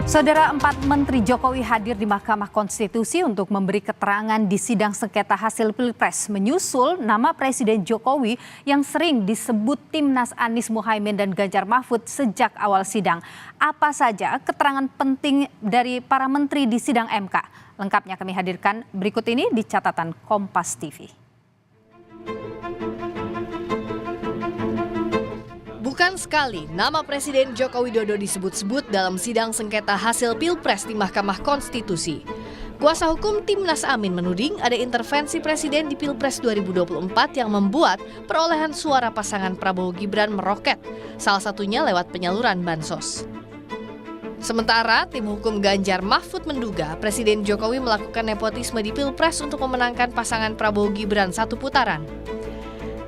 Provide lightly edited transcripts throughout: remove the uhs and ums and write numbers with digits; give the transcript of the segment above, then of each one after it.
Saudara, 4 Menteri Jokowi hadir di Mahkamah Konstitusi untuk memberi keterangan di sidang sengketa hasil Pilpres menyusul nama Presiden Jokowi yang sering disebut Timnas Anies Mohaimin dan Ganjar Mahfud sejak awal sidang. Apa saja keterangan penting dari para menteri di sidang MK? Lengkapnya kami hadirkan berikut ini di catatan Kompas TV. Bukan sekali nama Presiden Joko Widodo disebut-sebut dalam sidang sengketa hasil Pilpres di Mahkamah Konstitusi. Kuasa hukum Timnas Amin menuding ada intervensi Presiden di Pilpres 2024 yang membuat perolehan suara pasangan Prabowo Gibran meroket, salah satunya lewat penyaluran bansos. Sementara tim hukum Ganjar Mahfud menduga Presiden Jokowi melakukan nepotisme di Pilpres untuk memenangkan pasangan Prabowo Gibran satu putaran.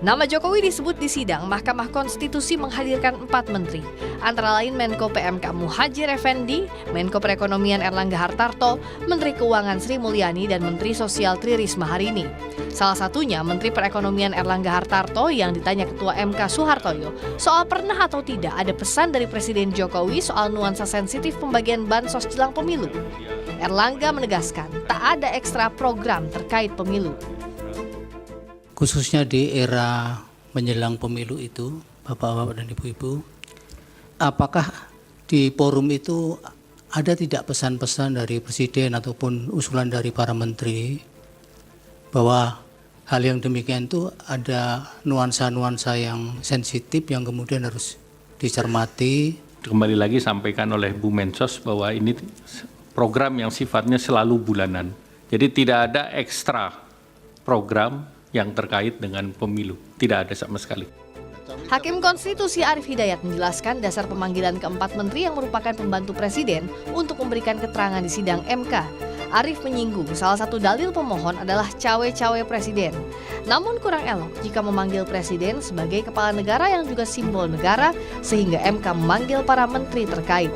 Nama Jokowi disebut di sidang Mahkamah Konstitusi menghadirkan 4 menteri, antara lain Menko PMK Muhadjir Effendi, Menko Perekonomian Erlangga Hartarto, Menteri Keuangan Sri Mulyani, dan Menteri Sosial Tri Risma hari ini. Salah satunya Menteri Perekonomian Erlangga Hartarto yang ditanya Ketua MK Soehartoyo soal pernah atau tidak ada pesan dari Presiden Jokowi soal nuansa sensitif pembagian bansos jelang pemilu. Erlangga menegaskan tak ada ekstra program terkait pemilu. Khususnya di era menjelang pemilu itu, Bapak-bapak dan Ibu-ibu, apakah di forum itu ada tidak pesan-pesan dari Presiden ataupun usulan dari para menteri bahwa hal yang demikian itu ada nuansa-nuansa yang sensitif yang kemudian harus dicermati? Kembali lagi sampaikan oleh Bu Mensos bahwa ini program yang sifatnya selalu bulanan. Jadi tidak ada ekstra program yang terkait dengan pemilu. Tidak ada sama sekali. Hakim Konstitusi Arief Hidayat menjelaskan dasar pemanggilan keempat menteri yang merupakan pembantu Presiden untuk memberikan keterangan di sidang MK. Arief menyinggung salah satu dalil pemohon adalah cawe-cawe Presiden. Namun kurang elok jika memanggil Presiden sebagai kepala negara yang juga simbol negara sehingga MK memanggil para menteri terkait.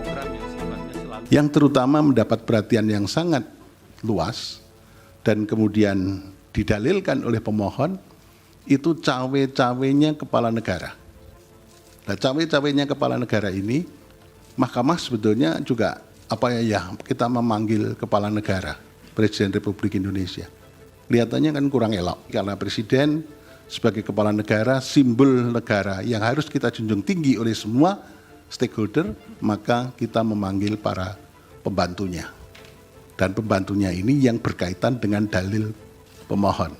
Yang terutama mendapat perhatian yang sangat luas dan kemudian didalilkan oleh pemohon itu cawe-cawenya kepala negara. Nah, cawe-cawenya kepala negara ini Mahkamah sebetulnya juga kita memanggil kepala negara Presiden Republik Indonesia. Kelihatannya kan kurang elok karena Presiden sebagai kepala negara, simbol negara yang harus kita junjung tinggi oleh semua stakeholder, maka kita memanggil para pembantunya. Dan pembantunya ini yang berkaitan dengan dalil pemohon.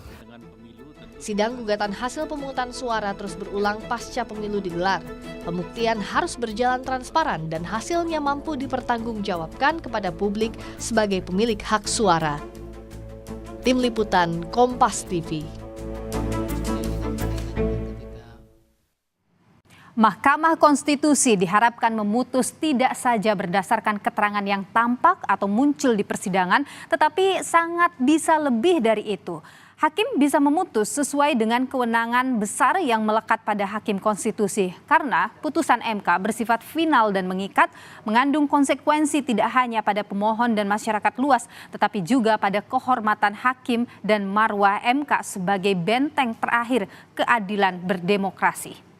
Sidang gugatan hasil pemungutan suara terus berulang pasca pemilu digelar. Pembuktian harus berjalan transparan dan hasilnya mampu dipertanggungjawabkan kepada publik sebagai pemilik hak suara. Tim Liputan Kompas TV. Mahkamah Konstitusi diharapkan memutus tidak saja berdasarkan keterangan yang tampak atau muncul di persidangan, tetapi sangat bisa lebih dari itu. Hakim bisa memutus sesuai dengan kewenangan besar yang melekat pada Hakim Konstitusi, karena putusan MK bersifat final dan mengikat, mengandung konsekuensi tidak hanya pada pemohon dan masyarakat luas, tetapi juga pada kehormatan hakim dan marwah MK sebagai benteng terakhir keadilan berdemokrasi.